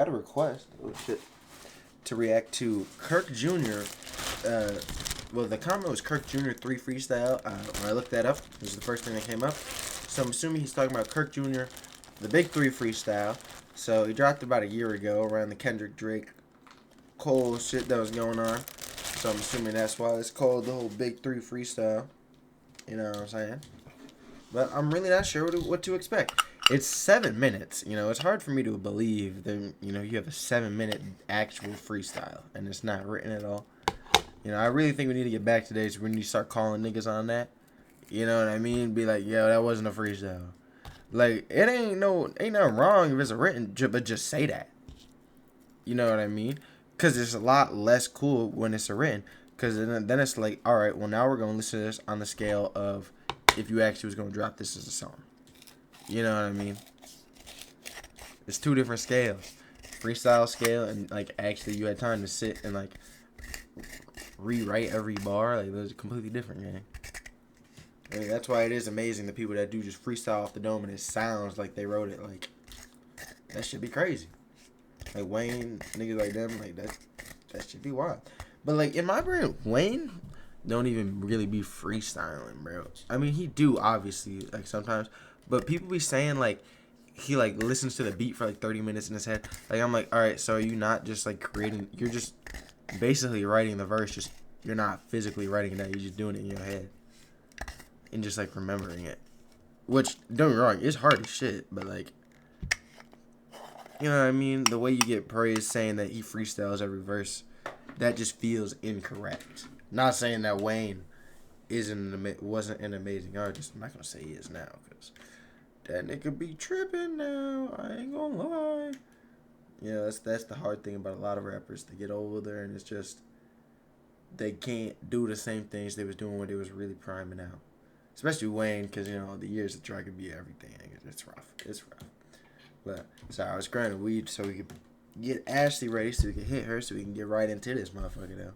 had a request to react to Kirk Jr. Well, the comment was Kirk Jr. 3 freestyle. When I looked that up, this is the first thing that came up. So I'm assuming he's talking about Kirk Jr. the Big 3 freestyle. So he dropped about a year ago around the Kendrick Drake Cole shit that was going on. So I'm assuming that's why it's called the whole Big 3 freestyle. You know what I'm saying? But I'm really not sure what to expect. It's 7 minutes. You know, it's hard for me to believe that, you know, you have a 7-minute actual freestyle and it's not written at all. You know, I really think we need to get back to days where we need to start calling niggas on that. You know what I mean? Be like, yo, that wasn't a freestyle. Like, it ain't nothing wrong if it's a written, but just say that. You know what I mean? Because it's a lot less cool when it's a written. Because then it's like, all right, well, now we're going to listen to this on the scale of if you actually was going to drop this as a song. You know what I mean? It's two different scales. Freestyle scale and, like, actually you had time to sit and, like, rewrite every bar. Like, those are completely different, man. I mean, that's why it is amazing the people that do just freestyle off the dome and it sounds like they wrote it. Like, that should be crazy. Like, Wayne, niggas like them, like, that should be wild. But, like, in my brain, Wayne don't even really be freestyling, bro. I mean, he do, obviously, like, sometimes. But people be saying, like, he, like, listens to the beat for, like, 30 minutes in his head. Like, I'm like, all right, so are you not just, like, creating, you're just basically writing the verse, just, you're not physically writing it out, you're just doing it in your head. And just, like, remembering it. Which, don't get me wrong, it's hard as shit, but, like, you know what I mean? The way you get praised saying that he freestyles every verse, that just feels incorrect. Not saying that Wayne wasn't an amazing artist. I'm not going to say he is now, because that nigga be tripping now. I ain't going to lie. You know, that's the hard thing about a lot of rappers. They get older, and it's just, they can't do the same things they was doing when they was really priming out. Especially Wayne, because, you know, the years of try could be everything. It's rough. It's rough. But, sorry, I was grinding weed so we could get Ashley ready so we can hit her so we can get right into this motherfucker, though.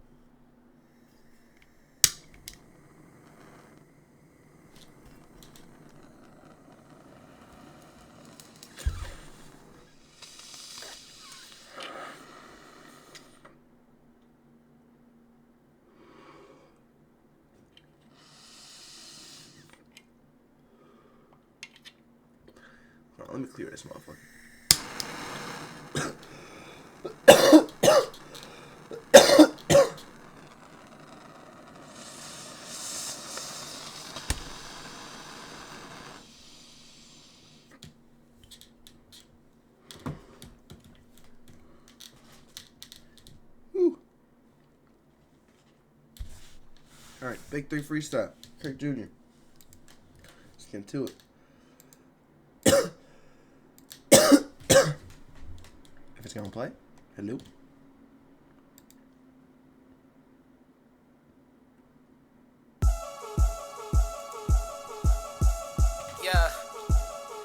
Hold on, let me clear this motherfucker. Alright, Big 3 freestyle. Kirk Jr. Let's get into it. If it's gonna play, hello. Yeah,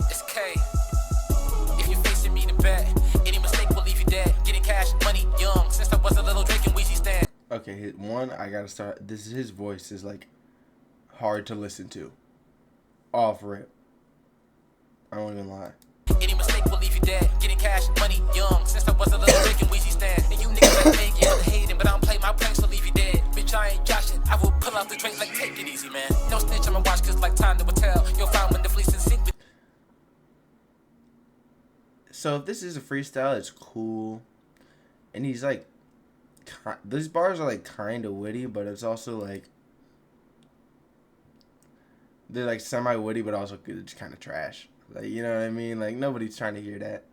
it's K. If you're facing me to bet, any mistake will leave you dead. Getting cash, money, young. Since I was a little drinking Weezy stand. Okay, one, I gotta start. This is his voice is like hard to listen to. Off rip. I won't even lie. Any mistake will leave you dead. Getting cash, money, young. Since I was a little drinking Weezy stand. And you niggas like me, get hating, but I don't play my pranks, so leave you dead. Bitch, I ain't joshing. I will pull out the drink like take it easy, man. No snitch, I'ma watch cause like time to will tell. You'll find when the fleece is sink. So if this is a freestyle, it's cool. And he's like, these bars are like kind of witty, but it's also like, they're like semi-witty, but also it's kind of trash. Like, you know what I mean? Like, nobody's trying to hear that.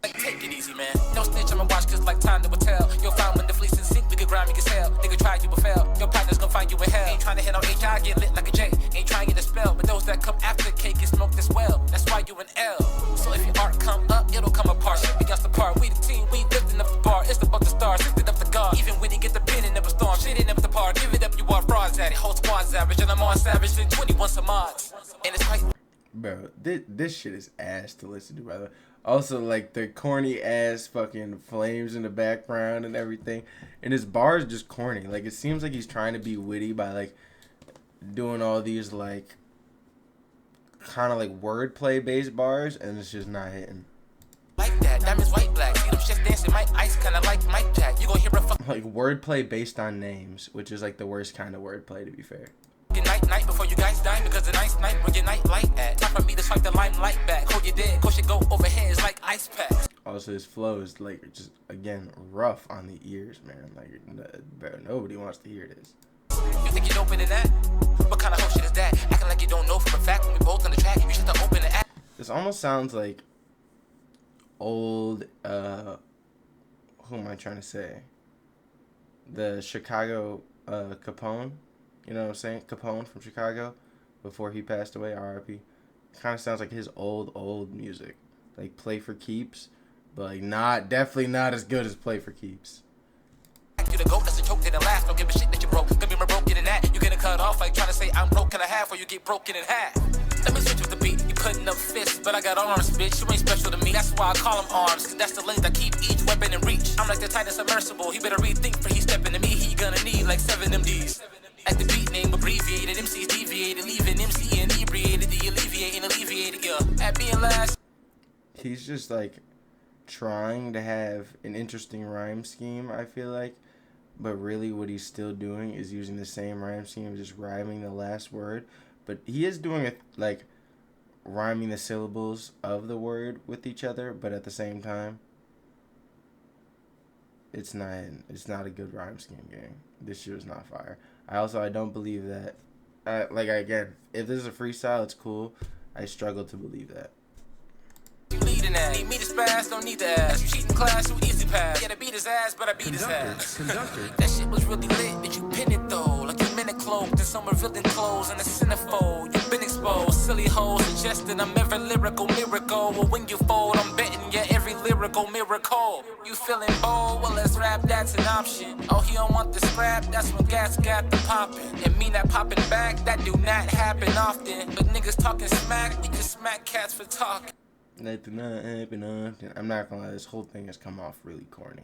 Like, take it easy, man. No snitch, I'ma watch cause like time to will tell. You'll find when the fleece is sink, we get grimy as hell. Nigga try, you will fail. Your partner's gonna find you in hell. Ain't trying to hit on HI, get lit like a J. Ain't trying to get a spell, but those that come after cake get smoked as well. That's why you an L. So if your art come up, it'll come apart. Shit begins to part. We the team, we lifting up the bar. It's about the stars, lifting up the guard. Even when you get the pin and never storm. Shit ain't never the par. Give it up, you are frauds at it. Whole squad's average, and I'm on savage than 21 some odds. And it's quite. Bro, this shit is ass to listen to, brother. Also, like, the corny ass fucking flames in the background and everything. And his bar is just corny. Like, it seems like he's trying to be witty by, like, doing all these, like, kind of, like, wordplay based bars. And it's just not hitting. Like that, diamonds white black. See them like wordplay based on names, which is like the worst kind of wordplay, to be fair. Night before you guys die, because the nice night where your night light at. Time for me to swipe the limelight back. Hold you dead, course you go overhead, it's like ice packs. Also, his flow is like just again rough on the ears, man. Like, bro, nobody wants to hear this. You think you're open in that? What kind of whole shit is that? Acting like you don't know for a fact when we both on the track. You should have open the app. This almost sounds like old. Who am I trying to say? The Chicago Capone. You know what I'm saying? Capone from Chicago, before he passed away, R.I.P. Kind of sounds like his old music, like Play for Keeps, but like definitely not as good as Play for Keeps. You the goat, that's a joke, didn't last. Don't give a shit that you broke. Gonna be more broken than that. You getting cut off like trying to say I'm broken in half, or you get broken in half. Let me switch with the beat. You putting up fists, but I got arms, bitch. You ain't special to me. That's why I call them arms, cause that's the length I keep each weapon in reach. I'm like the Titan submersible. He better rethink for he stepping to me. He gonna need like 7 MDs. At the beat name abbreviated, MCs deviated, leaving MC inebriated, the alleviated, yeah. At being last. He's just like trying to have an interesting rhyme scheme, I feel like, but really what he's still doing is using the same rhyme scheme, just rhyming the last word. But he is doing it like rhyming the syllables of the word with each other, but at the same time, it's not a good rhyme scheme, gang. This shit was not fire. I don't believe that. Again, if this is a freestyle, it's cool. I struggle to believe that. You leading that. Need me to spaz, don't need to ask. You cheating class, you easy pass. Yeah, I beat his ass, but I beat his ass. That shit was really lit, did you pin it though? Like you minute cloaked in some revealing clothes and a centerfold. You been exposed, silly hoes suggesting I'm every lyrical miracle. Well, when you fold, I'm betting yeah, every lyrical miracle. You feeling bold? Well, let's rap, that's an option. Oh, he don't want the scrap, that's when gas got the popping. And me not popping back, that do not happen often. But niggas talking smack, we just smack cats for talking. That do not happen often. I'm not gonna lie, this whole thing has come off really corny.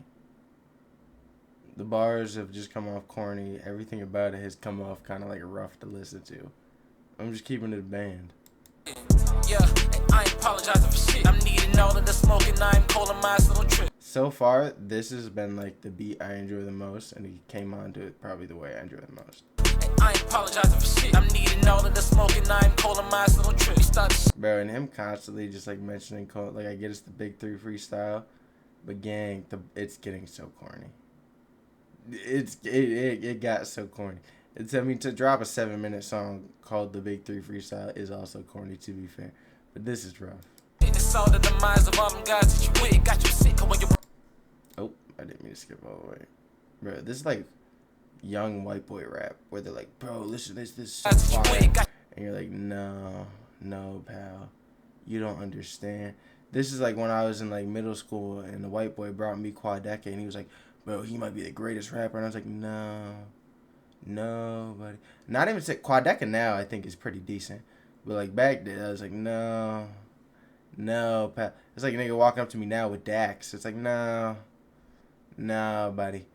The bars have just come off corny. Everything about it has come off kind of like rough to listen to. I'm just keeping it a band. Yeah, and I ain't apologizing for shit. I'm needing all of the smoke and I'm calling my little trip. So far, this has been like the beat I enjoy the most, and he came on to it probably the way I enjoy the most. And I ain't apologizing for shit. I'm needing all of the smoke and I'm calling my little trip. Bro, and him constantly just like mentioning, like, I get it's the Big 3 freestyle, but gang, it's getting so corny. It got so corny. To drop a 7-minute song called the Big 3 freestyle is also corny, to be fair. But this is rough. It's all the demise of all them guys that you with. Got you sick when you. Oh, I didn't mean to skip all the way. Bro, this is like young white boy rap where they're like, bro, listen to this is so fire. And you're like, no, pal. You don't understand. This is like when I was in like middle school and the white boy brought me Quadeca and he was like, bro, he might be the greatest rapper. And I was like, no, buddy. Not even say Quadeca now I think is pretty decent. But like back then I was like, no, pal. It's like a nigga walking up to me now with Dax. It's like, no, buddy.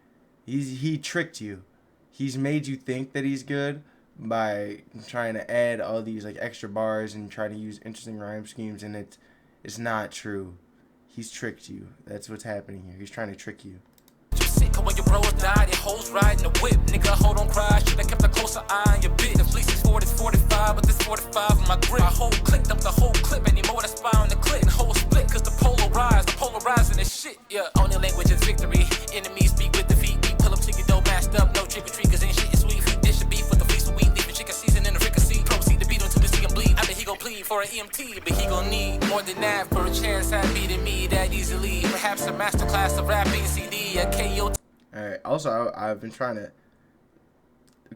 He tricked you. He's made you think that he's good by trying to add all these like extra bars and trying to use interesting rhyme schemes, and it's not true. He's tricked you. That's what's happening here. He's trying to trick you. When your bros died, your hoes riding the whip. Nigga, hold on, cry. Should've kept a closer eye on your bitch. The fleece is 40, 45, but this 45 in my grip. My whole click dumped the whole clip. Anymore, that's spy on the clip. And whole split, cause the polarizing this shit. Yeah, only language is victory. Enemies speak with defeat. We pull up to your dough, masked up. No trick or treat, cause ain't shit is sweet. If we dish a beef with the fleece, so we leave a chicken season in the fricassee. Proceed to beat him till we see him bleed. I bet he gon' plead for an EMT, but he gon' need more than that for a chance at beating me that easily. Perhaps a masterclass of rapping CD, a KO. Alright, also, I've been trying to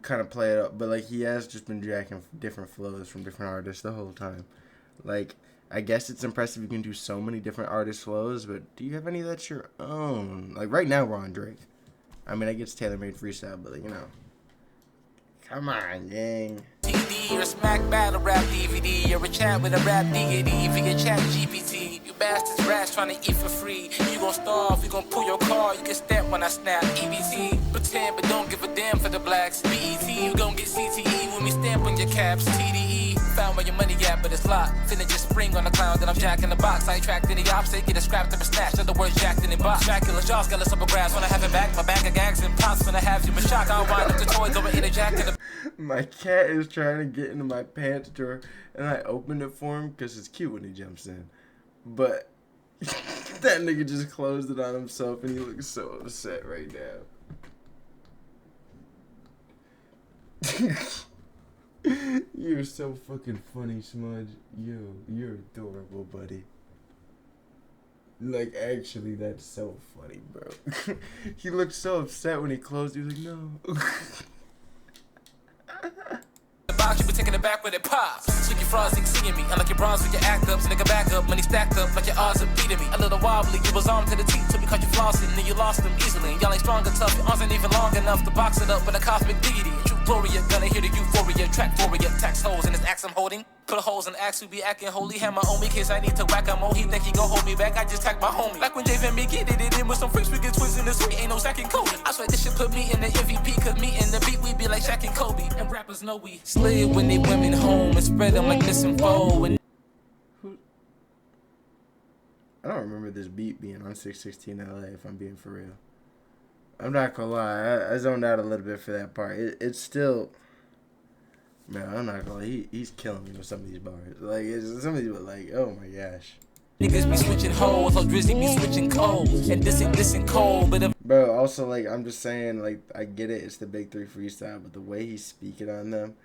kind of play it up, but, like, he has just been jacking different flows from different artists the whole time. Like, I guess it's impressive you can do so many different artist flows, but do you have any that's your own? Like, right now, we're on Drake. I mean, I guess tailor-made freestyle, but, like, you know. Come on, gang. DVD or smack battle rap DVD or a chat with a rap deity via chat GPT. You bastards rats trying to eat for free. You gon' starve, you gon' pull your car, you get stamped when I snap. EBT, pretend but don't give a damn for the blacks. BET, you gon' get CTE when we stamp on your caps. TDE, found where your money at, but it's locked. Finna just spring on the clown, then I'm jacking the box. I ain't tracked any ops, they get a scrapped up and snatched. Other words, jacked in the box. Dracula jaws, got us up a grass. When I have it back, my bag of gags and pops. When I have you, but shock, I'll wind up the toys over in a jacket. My cat is trying to get into my pants drawer, and I opened it for him because it's cute when he jumps in. But that nigga just closed it on himself, and he looks so upset right now. You're so fucking funny, Smudge. Yo, you're adorable, buddy. Like, actually, that's so funny, bro. He looked so upset when he closed. He was like, no. You been taking it back when it pops. Slick your frosting, seeing me. Unlike your bronze with your act ups. Nigga back up, money stacked up. Like your odds are beating me. A little wobbly, you was armed to the teeth. Till we caught you flossing, and then you lost them easily. Y'all ain't strong or tough. Your arms ain't even long enough to box it up with a cosmic deity. True gloria, gonna hear the euphoria. Track Gloria, tax holes in this axe I'm holding. Put holes in axe who be acting holy. Have my own me case I need to whack a mo. He think he gon' hold me back. I just tagged my homie. Like when Dave and Mickey did it in with some freaks. We get twisted in the street. Ain't no second Kobe. I swear this shit put me in the MVP. Cause me and the beat we be like Shaq and Kobe. And rappers know we slid when they women home and spread them like misinfo. And I don't remember this beat being on 616 LA, if I'm being for real. I'm not gonna lie, I zoned out a little bit for that part. It's still, man, I'm not gonna lie, he's killing me with some of these bars. Like, some of these, like, oh my gosh. Niggas be switching hoes, or Drizzy be switching codes. And this and cold, but bro, also, like, I'm just saying, like, I get it, it's the Big Three freestyle, but the way he's speaking on them,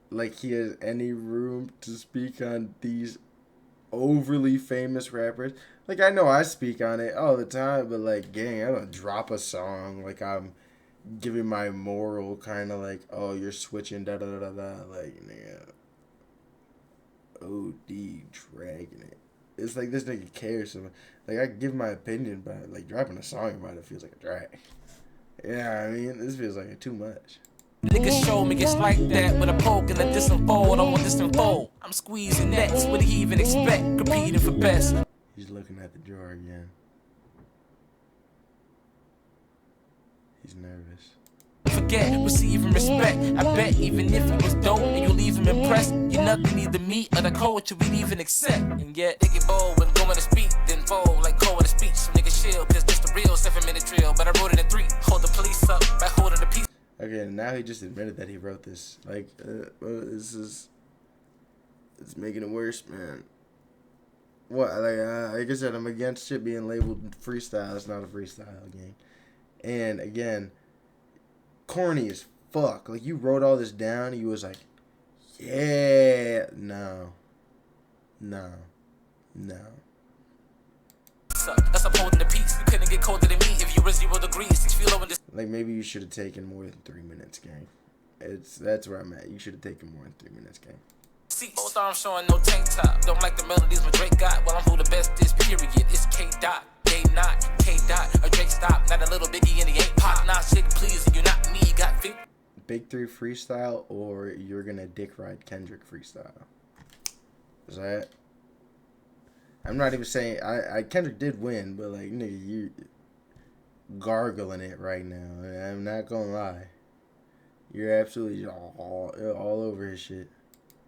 like, he has any room to speak on these overly famous rappers. Like, I know I speak on it all the time, but, like, gang, I don't drop a song like I'm giving my moral kind of like, oh, you're switching, da-da-da-da-da, like, nigga, OD dragging it. It's like this nigga cares so much. Like, I give my opinion, but, like, dropping a song about it feels like a drag. Yeah, I mean, this feels like too much. niggas show me it's like that with a poke and a disinfold. I want disinfold. I'm squeezing nets. What do you even expect? Competing for best. He's looking at the drawer again. He's nervous. Forget, receive and respect. I bet even if it was dope and you leave him impressed, you're nothing either me or the culture we'd even accept. And yet, they get bold when going to speak, then fold like Cole in a speech. Some niggas chill, cause this the real 7-minute drill. But I wrote it in 3. Hold the police up by holding the piece. Okay, now he just admitted that he wrote this. Like, this is, it's making it worse, man. What, like I said, I'm against shit being labeled freestyle. It's not a freestyle game. And again, corny as fuck. Like, you wrote all this down, and you was like, yeah, no. That's up holding the piece. You couldn't get colder than me if you were 0 degrees. 6 feet low in this. Like, maybe you should have taken more than 3 minutes, gang. That's where I'm at. You should have taken more than 3 minutes, gang. Both arms showing no tank top. Don't like the melodies my Drake got. Well, I'm who the best is, period. It's K dot, K not, K dot, or Drake stop. Not a little biggie and he ain't pop. Not sick, please. You're not me, you got fit. Big 3 freestyle, or you're gonna dick ride Kendrick freestyle. Is that? I'm not even saying I Kendrick did win, but like, nigga, you gargling it right now. I'm not gonna lie. You're absolutely all over his shit.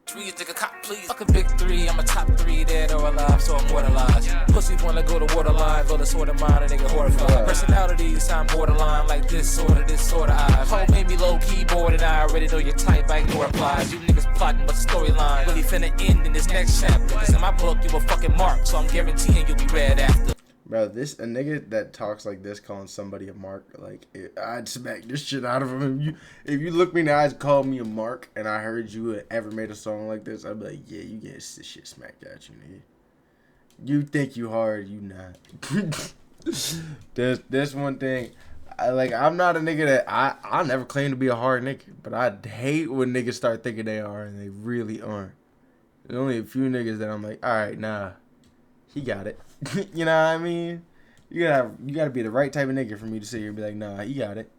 Trees, nigga, cop, please. Fuck a big 3, I'm a top 3, dead or alive, so I'm immortalized. Pussy wanna go to waterline, though the sort of mind, a nigga horrified. Personalities, I'm borderline, like this sort of eyes. Home made me low keyboard, and I already know your type, I ignore replies. You niggas plotting, but the storyline really finna end in this next chapter. Cause in my book, you a fucking mark, so I'm guaranteeing you'll be read after. Bro, a nigga that talks like this, calling somebody a mark, like, I'd smack this shit out of him. If you look me in the eyes and called me a mark, and I heard you had ever made a song like this, I'd be like, yeah, you get this shit smacked at you, nigga. You think you hard, you not. There's one thing, I'm not a nigga that, I never claim to be a hard nigga, but I hate when niggas start thinking they are, and they really aren't. There's only a few niggas that I'm like, alright, nah, he got it. You know what I mean? You gotta be the right type of nigga for me to sit here and be like, nah, he got it.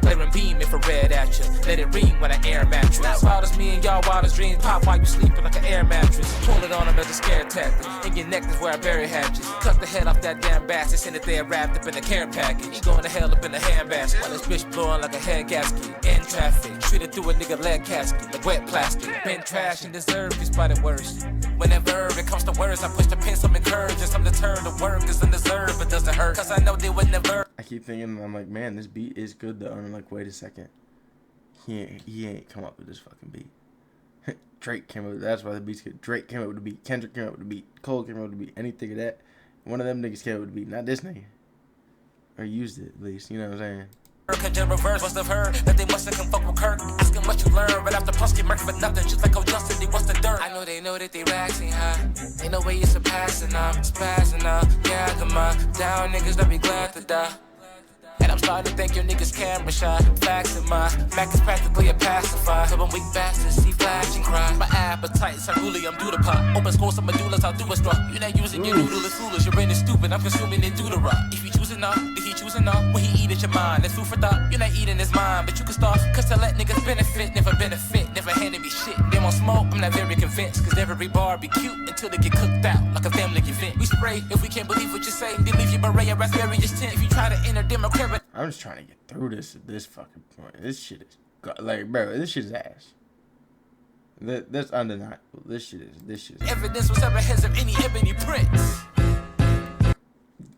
Clearing beam infrared at you. Let it ring when I air mattress. That's wild as me and y'all wildest dreams. Pop while you sleeping like an air mattress. Pull it on him as a scare tactic. In your neck is where I bury hatches. Cut the head off that damn bastard. Send it there wrapped up in a care package. He going to hell up in a handbasket. While this bitch blowing like a head gasket. In traffic. Treated through a nigga leg casket. Like wet plastic. Been trash and deserve these by the worst. Whenever it comes to words, I push the pencil and curves. Just I'm deterred. The work is undeserved, but doesn't hurt. Cause I know they would never. I keep thinking, I'm like, man, this beat is good though. And I'm like, wait a second. He ain't come up with this fucking beat. Drake came up with it. That's why the beat's good. Drake came up with the beat. Kendrick came up with the beat. Cole came up with the beat. Anything of that. One of them niggas came up with the beat. Not this nigga. Or used it, at least. You know what I'm saying? Reverse must have heard that they must have come fuck with Kirk. Ask him what you learn, right after plus get murdered for nothing. Just like Justin, they what's the dirt. I know that they waxing high. Ain't no way you're surpassing them, spazzing up. Yeah, come on, down niggas, don't be glad to die. And I'm starting to think your niggas camera shy. Facts in my Mac is practically a pacifier. So when weak bastards see flash and cry. My appetite's unruly, I'm due to pop. Open scores, some medullas, I'll do a straw. You're not using your noodle, it's foolish. Your brain is stupid, I'm consuming it due to rock. If you choose enough, if he choose enough, when he eat at your mind, that's food for thought. You're not eating his mind, but you can start. Cause to let niggas benefit, never handed me shit. They want smoke, I'm not very convinced. Cause every bar be cute until they get cooked out like a family event. We spray if we can't believe what you say. They leave your beret and raspberry just tent. If you try to enter Democrat. I'm just trying to get through this at this fucking point. This shit is like, bro, this shit is ass. That's undeniable. This shit is. Evidence was ever heads of any ebony prints.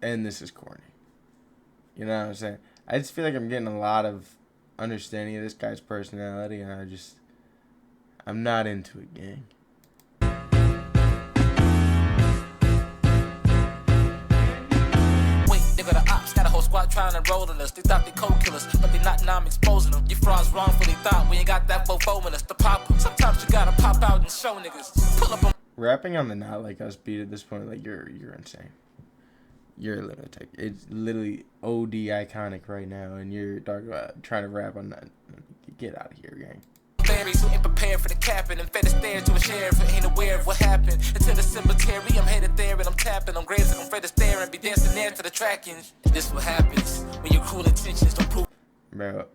And this is corny. You know what I'm saying? I just feel like I'm getting a lot of understanding of this guy's personality, and I'm not into it, gang. Squad trying to roll on us. They thought they co-killers, but they not, now I'm exposing them. You frauds wrongfully thought we ain't got that fofo in us. The pop, sometimes you gotta pop out and show niggas. Pull up on. Rapping on the Not Like Us beat at this point, like, you're insane. You're a lunatic. It's literally OD iconic right now, and you're talking about trying to rap on that. Get out of here, gang. Fairies who ain't prepared for the capping and fed a stare to a sheriff who ain't aware of what happened. Until the cemetery, I'm headed there and I'm tapping. I'm grazing, I'm afraid to stare and be dancing there to the tracking. This what happens when your cruel intentions don't prove. Bro,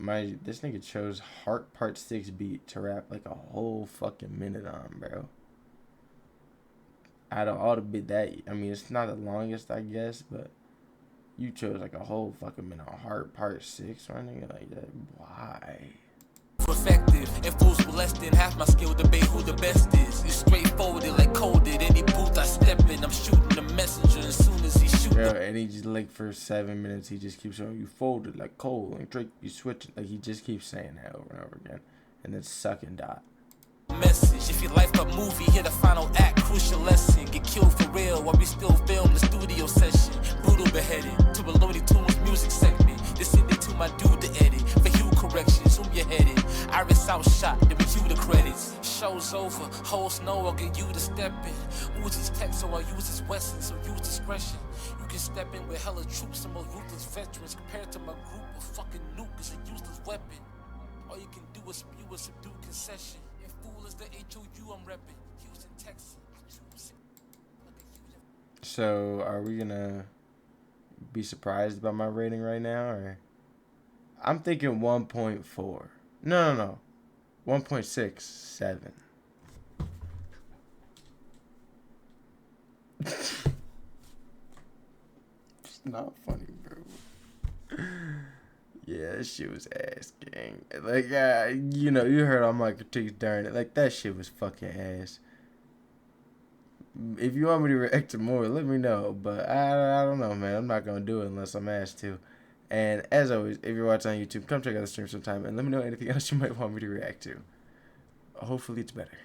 this nigga chose Heart Part 6 beat to rap like a whole fucking minute on, bro. Out of all the bit that, I mean, it's not the longest, I guess, but you chose like a whole fucking minute on Heart Part 6, my nigga, like that. Why? Effective and fools with less than half my skill debate who the best is. You straightforward like coded. Any booth I step in, I'm shooting the messenger as soon as he shoots. Bro, and he just like for 7 minutes he just keeps showing you folded like cold and Drake you switching, like he just keeps saying that over and over again, and then sucking dot. Message, if your life a movie, hear the final act, crucial lesson. Get killed for real while we still film the studio session. Brutal beheading to a Looney Tunes music segment. They send it to my dude to edit. For hue correction, zoom your headed. Iris outshot, then we cue the credits. Show's over, whole snow, I'll get you to step in. Use his tech, so I'll use his Wesson, so use discretion. You can step in with hella troops and more ruthless veterans. Compared to my group, a fucking nuke is a useless weapon. All you can do is spew a subdued concession. And fool is the HOU I'm repping. Houston, Texas. So, are we gonna be surprised about my rating right now, or? I'm thinking 1.4. No. 1.67. It's not funny, bro. Yeah, that shit was ass, gang. Like, you heard all my critiques during it. Like, that shit was fucking ass. If you want me to react to more, let me know. But I don't know, man. I'm not gonna do it unless I'm asked to. And as always, if you're watching on YouTube, come check out the stream sometime and let me know anything else you might want me to react to. Hopefully it's better.